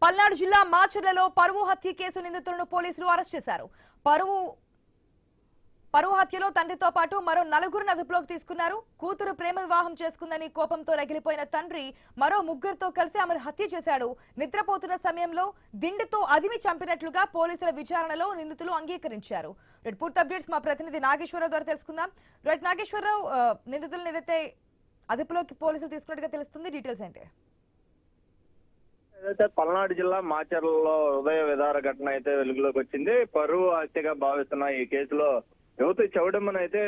పల్నాడు జిల్లా మాచర్లలో పరువు హత్య కేసు నిందితులను పోలీసులు అరెస్ట్ చేశారు. పరువు హత్యలో తండ్రితో పాటు మరో నలుగురిని అదుపులోకి తీసుకున్నారు. కూతురు ప్రేమ వివాహం చేసుకుందని కోపంతో రగిలిపోయిన తండ్రి మరో ముగ్గురితో కలిసి ఆమెను హత్య చేశాడు. నిద్రపోతున్న సమయంలో దిండుతో అదిమి చంపినట్లుగా పోలీసుల విచారణలో నిందితులు అంగీకరించారు. పూర్తి అప్డేట్స్ మా ప్రతినిధి నాగేశ్వరరావు ద్వారా తెలుసుకుందాం. నాగేశ్వరరావు, నిందితులను ఏదైతే అదుపులోకి పోలీసులు తీసుకున్నట్టుగా తెలుస్తుంది, డీటెయిల్స్ ఏంటి? ఏదైతే పల్నాడు జిల్లా మాచర్లలో హృదయ విదార ఘటన అయితే వెలుగులోకి వచ్చింది. పరువు హత్యగా భావిస్తున్న ఈ కేసులో యువతి చౌడమ్మను అయితే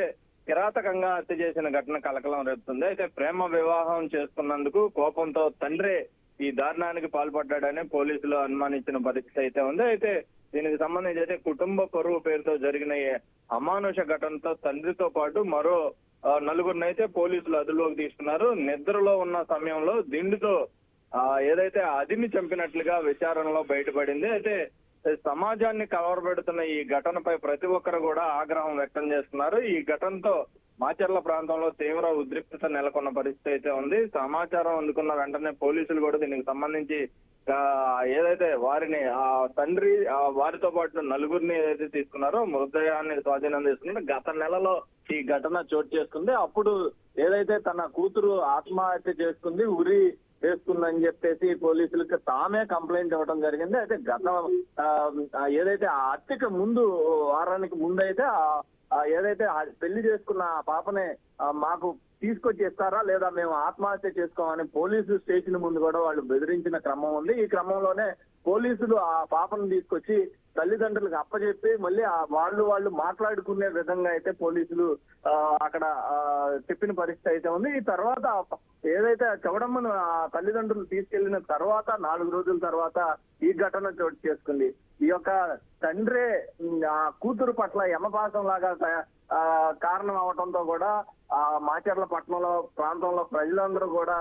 కిరాతకంగా హత్య చేసిన ఘటన కలకలం రేపుతుంది. అయితే ప్రేమ వివాహం చేసుకున్నందుకు కోపంతో తండ్రి ఈ దారుణానికి పాల్పడ్డాడని పోలీసులు అనుమానించిన పరిస్థితి అయితే ఉంది. అయితే దీనికి సంబంధించి అయితే కుటుంబ పరువు పేరుతో జరిగిన ఈ అమానుష ఘటనతో తండ్రితో పాటు మరో నలుగురిని అయితే పోలీసులు అదుపులోకి తీసుకున్నారు. నిద్రలో ఉన్న సమయంలో దిండుతో ఏదైతే అదిమి చంపినట్లుగా విచారణలో బయటపడింది. అయితే సమాజాన్ని కలవరపెడుతున్న ఈ ఘటనపై ప్రతి ఒక్కరు కూడా ఆగ్రహం వ్యక్తం చేస్తున్నారు. ఈ ఘటనతో మాచర్ల ప్రాంతంలో తీవ్ర ఉద్రిక్తత నెలకొన్న పరిస్థితి అయితే ఉంది. సమాచారం అందుకున్న వెంటనే పోలీసులు కూడా దీనికి సంబంధించి ఏదైతే వారిని తండ్రి వారితో పాటు నలుగురిని ఏదైతే తీసుకున్నారో మృతదేహాన్ని స్వాధీనం తీసుకున్నారో గత నెలలో ఈ ఘటన చోటు చేసుకుంది. అప్పుడు ఏదైతే తన కూతురు ఆత్మహత్య చేసుకుంది, ఉరి వేసుకుందని చెప్పేసి పోలీసులకు తామే కంప్లైంట్ ఇవ్వడం జరిగింది. అయితే గత ఏదైతే ఆ హత్యకు ముందు వారానికి ముందు అయితే ఏదైతే పెళ్లి చేసుకున్న ఆ పాపనే మాకు తీసుకొచ్చి ఇస్తారా లేదా మేము ఆత్మహత్య చేసుకోమని పోలీసు స్టేషన్ ముందు కూడా వాళ్ళు బెదిరించిన క్రమం ఉంది. ఈ క్రమంలోనే పోలీసులు ఆ పాపను తీసుకొచ్చి తల్లిదండ్రులకు అప్పచెప్పి మళ్ళీ వాళ్ళు మాట్లాడుకునే విధంగా అయితే పోలీసులు అక్కడ చెప్పిన పరిస్థితి అయితే ఉంది. ఈ తర్వాత ఏదైతే చౌడమ్మను తల్లిదండ్రులు తీసుకెళ్లిన తర్వాత 4 రోజుల తర్వాత ఈ ఘటన చోటు చేసుకుంది. ఈ యొక్క తండ్రే కూతురు పట్ల యమపాసం లాగా కారణం అవడంతో కూడా మాచర్ల పట్టణంలో ప్రాంతంలో ప్రజలందరూ కూడా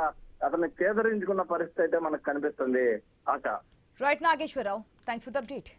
అతన్ని చేదరించుకున్న పరిస్థితి అయితే మనకు కనిపిస్తుంది. Asha. Right Nageswararao, thanks for the update.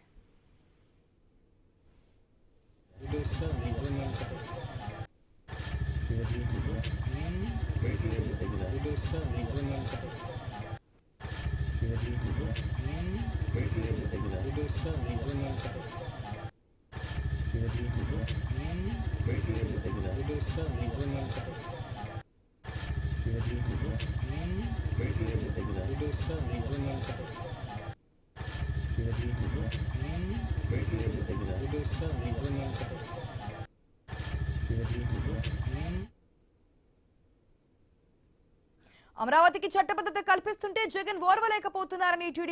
అమరావతికి చట్టబద్ధత కల్పిస్తుంటే జగన్ ఓర్వలేకపోతున్నారని టీడీపీ